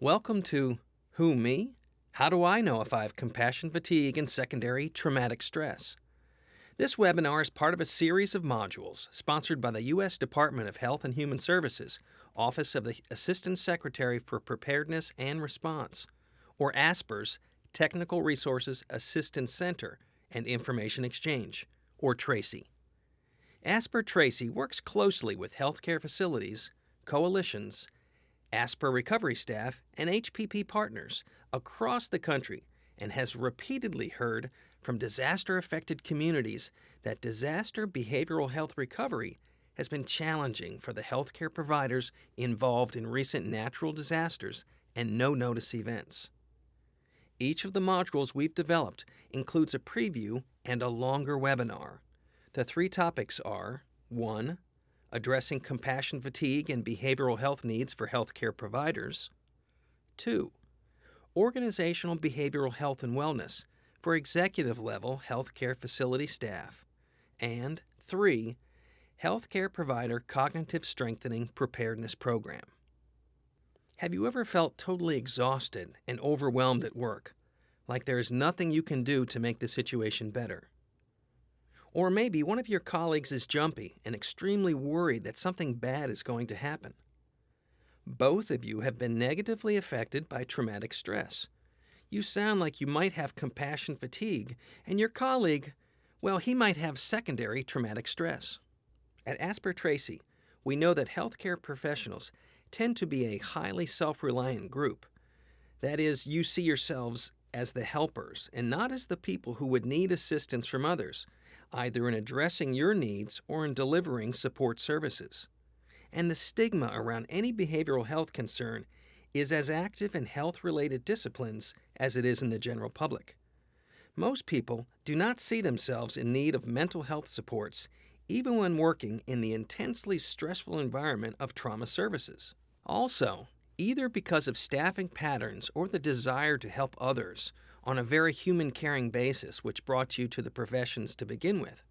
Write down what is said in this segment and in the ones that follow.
Welcome to Who Me? How do I know if I have compassion fatigue and secondary traumatic stress? This webinar is part of a series of modules sponsored by the U.S. Department of Health and Human Services, Office of the Assistant Secretary for Preparedness and Response, or ASPR's Technical Resources Assistance Center and Information Exchange, or TRACY. ASPR TRACY works closely with healthcare facilities, coalitions, ASPR recovery staff, and HPP partners across the country and has repeatedly heard from disaster-affected communities that disaster behavioral health recovery has been challenging for the healthcare providers involved in recent natural disasters and no-notice events. Each of the modules we've developed includes a preview and a longer webinar. The three topics are 1. Addressing compassion fatigue and behavioral health needs for healthcare providers. 2. Organizational behavioral health and wellness for executive-level healthcare facility staff. And 3. Healthcare provider cognitive strengthening preparedness program. Have you ever felt totally exhausted and overwhelmed at work, like there is nothing you can do to make the situation better? Or maybe one of your colleagues is jumpy and extremely worried that something bad is going to happen. Both of you have been negatively affected by traumatic stress. You sound like you might have compassion fatigue, and your colleague, well, he might have secondary traumatic stress. At ASPR TRACY, we know that healthcare professionals tend to be a highly self-reliant group. That is, you see yourselves as the helpers and not as the people who would need assistance from others, either in addressing your needs or in delivering support services. And the stigma around any behavioral health concern is as active in health-related disciplines as it is in the general public. Most people do not see themselves in need of mental health supports, even when working in the intensely stressful environment of trauma services. Also, either because of staffing patterns or the desire to help others on a very human caring basis which brought you to the professions to begin with,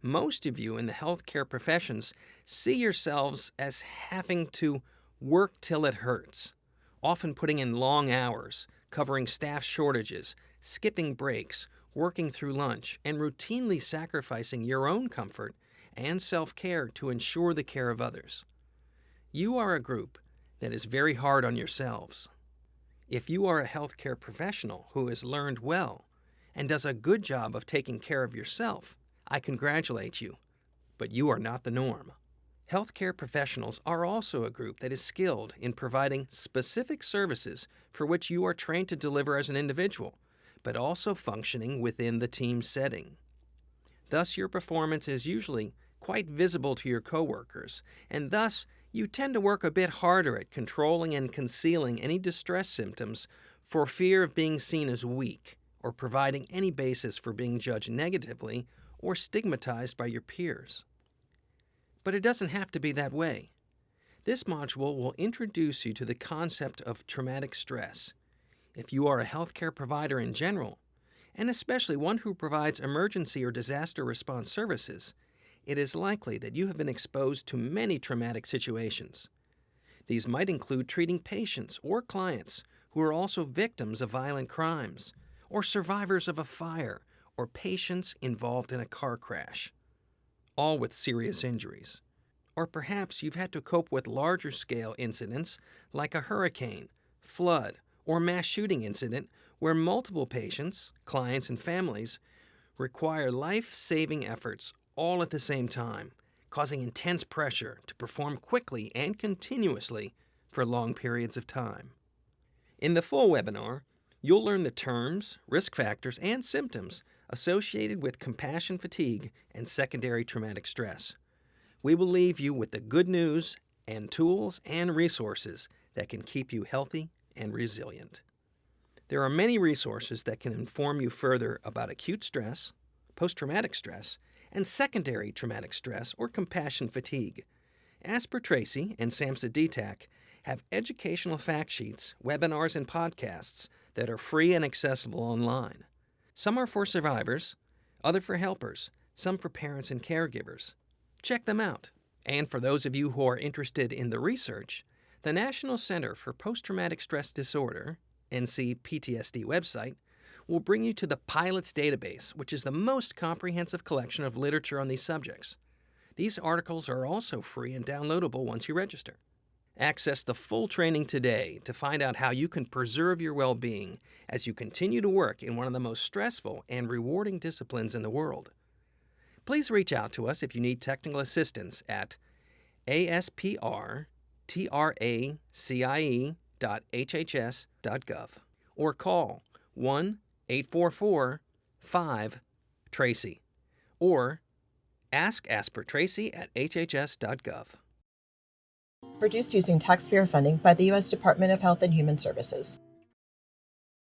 most of you in the healthcare professions see yourselves as having to work till it hurts, often putting in long hours, covering staff shortages, skipping breaks, working through lunch, and routinely sacrificing your own comfort and self-care to ensure the care of others. You are a group that is very hard on yourselves. If you are a healthcare professional who has learned well and does a good job of taking care of yourself, I congratulate you, but you are not the norm. Healthcare professionals are also a group that is skilled in providing specific services for which you are trained to deliver as an individual, but also functioning within the team setting. Thus, your performance is usually quite visible to your coworkers, and thus you tend to work a bit harder at controlling and concealing any distress symptoms for fear of being seen as weak or providing any basis for being judged negatively or stigmatized by your peers. But it doesn't have to be that way. This module will introduce you to the concept of traumatic stress. If you are a healthcare provider in general, and especially one who provides emergency or disaster response services, it is likely that you have been exposed to many traumatic situations. These might include treating patients or clients who are also victims of violent crimes, or survivors of a fire, or patients involved in a car crash, all with serious injuries. Or perhaps you've had to cope with larger scale incidents like a hurricane, flood, or mass shooting incident where multiple patients, clients, and families require life-saving efforts all at the same time, causing intense pressure to perform quickly and continuously for long periods of time. In the full webinar, you'll learn the terms, risk factors, and symptoms associated with compassion fatigue and secondary traumatic stress. We will leave you with the good news and tools and resources that can keep you healthy and resilient. There are many resources that can inform you further about acute stress, post-traumatic stress, and secondary traumatic stress or compassion fatigue. ASPR TRACY and SAMHSA DTAC have educational fact sheets, webinars, and podcasts that are free and accessible online. Some are for survivors, other for helpers, some for parents and caregivers. Check them out. And for those of you who are interested in the research, The National Center for Post-Traumatic Stress Disorder, NCPTSD website, will bring you to the PILOTS database, which is the most comprehensive collection of literature on these subjects. These articles are also free and downloadable once you register. Access the full training today to find out how you can preserve your well-being as you continue to work in one of the most stressful and rewarding disciplines in the world. Please reach out to us if you need technical assistance at asprtracie.hhs.gov or call 1-844-5-TRACY or ask Asper Tracy at hhs.gov. Produced using taxpayer funding by the U.S. Department of Health and Human Services.